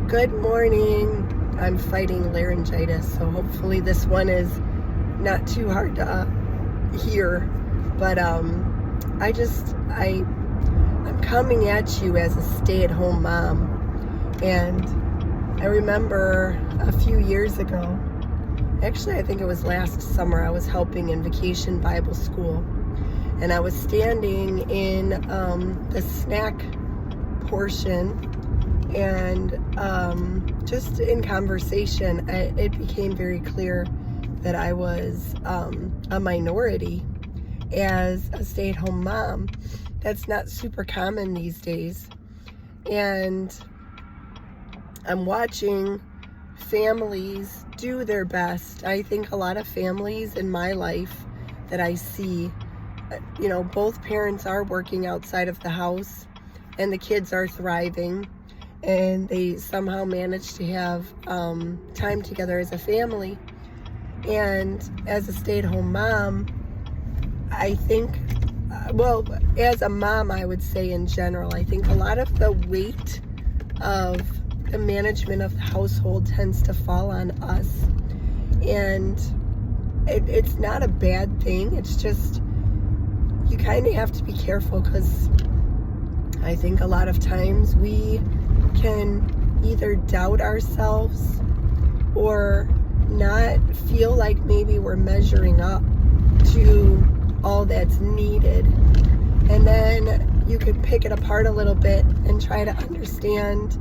Good morning. I'm fighting laryngitis, so hopefully this one is not too hard to hear. But I'm coming at you as a stay-at-home mom. And I remember a few years ago, actually I think it was last summer, I was helping in Vacation Bible School. And I was standing in the snack portion, and just in conversation, it became very clear that I was a minority as a stay-at-home mom. That's not super common these days. And I'm watching families do their best. I think a lot of families in my life that I see, both parents are working outside of the house and the kids are thriving, and they somehow manage to have time together as a family. And as a stay-at-home mom, I think, as a mom, I would say in general, I think a lot of the weight of the management of the household tends to fall on us. And it's not a bad thing. It's just, you kind of have to be careful, because I think a lot of times we can either doubt ourselves or not feel like maybe we're measuring up to all that's needed. And then you can pick it apart a little bit and try to understand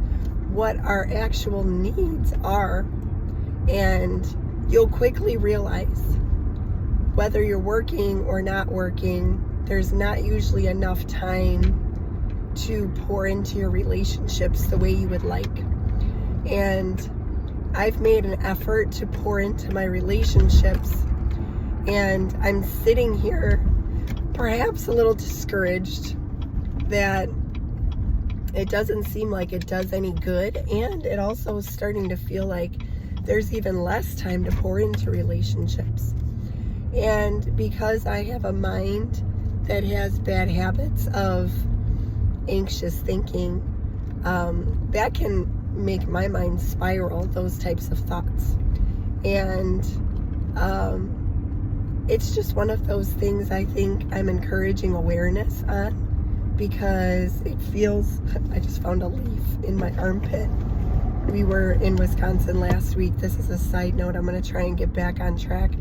what our actual needs are. And you'll quickly realize, whether you're working or not working, there's not usually enough time to pour into your relationships the way you would like. And I've made an effort to pour into my relationships, and I'm sitting here perhaps a little discouraged that it doesn't seem like it does any good, and it also is starting to feel like there's even less time to pour into relationships. And because I have a mind that has bad habits of anxious thinking, that can make my mind spiral, those types of thoughts. And it's just one of those things I think I'm encouraging awareness on, because it feels, I just found a leaf in my armpit. We were in Wisconsin last week. This is a side note. I'm going to try and get back on track.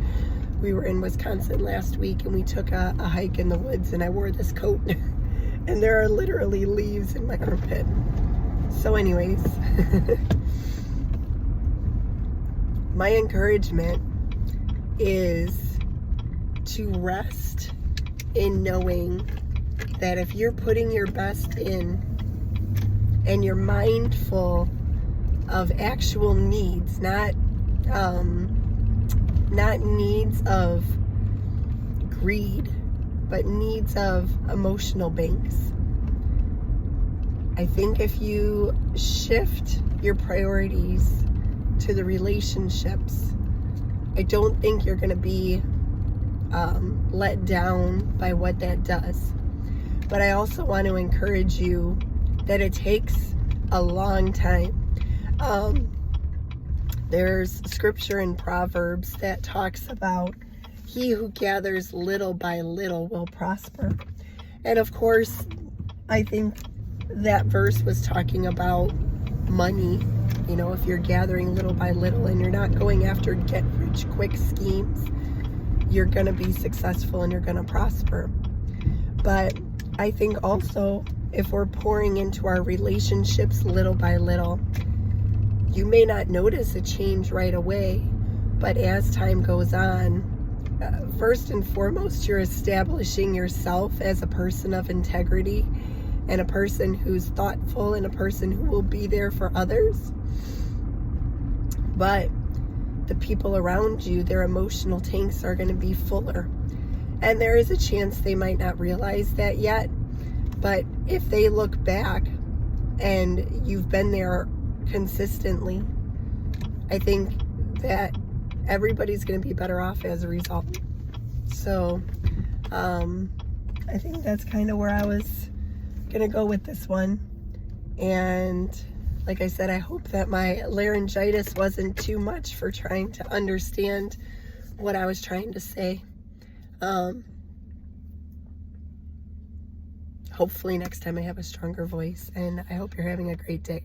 We were in Wisconsin last week, and we took a hike in the woods, and I wore this coat and there are literally leaves in my armpit. So anyways, my encouragement is to rest in knowing that if you're putting your best in and you're mindful of actual needs, not needs of greed, but needs of emotional banks. I think if you shift your priorities to the relationships, I don't think you're going to be let down by what that does. But I also want to encourage you that it takes a long time. There's scripture in Proverbs that talks about he who gathers little by little will prosper. And of course, I think that verse was talking about money. If you're gathering little by little and you're not going after get rich quick schemes, you're going to be successful and you're going to prosper. But I think also, if we're pouring into our relationships little by little, you may not notice a change right away, but as time goes on, first and foremost, you're establishing yourself as a person of integrity and a person who's thoughtful and a person who will be there for others. But the people around you, their emotional tanks are going to be fuller. And there is a chance they might not realize that yet. But if they look back and you've been there consistently, I think that everybody's going to be better off as a result. So I think that's kind of where I was going to go with this one. And like I said, I hope that my laryngitis wasn't too much for trying to understand what I was trying to say. Hopefully next time I have a stronger voice, and I hope you're having a great day.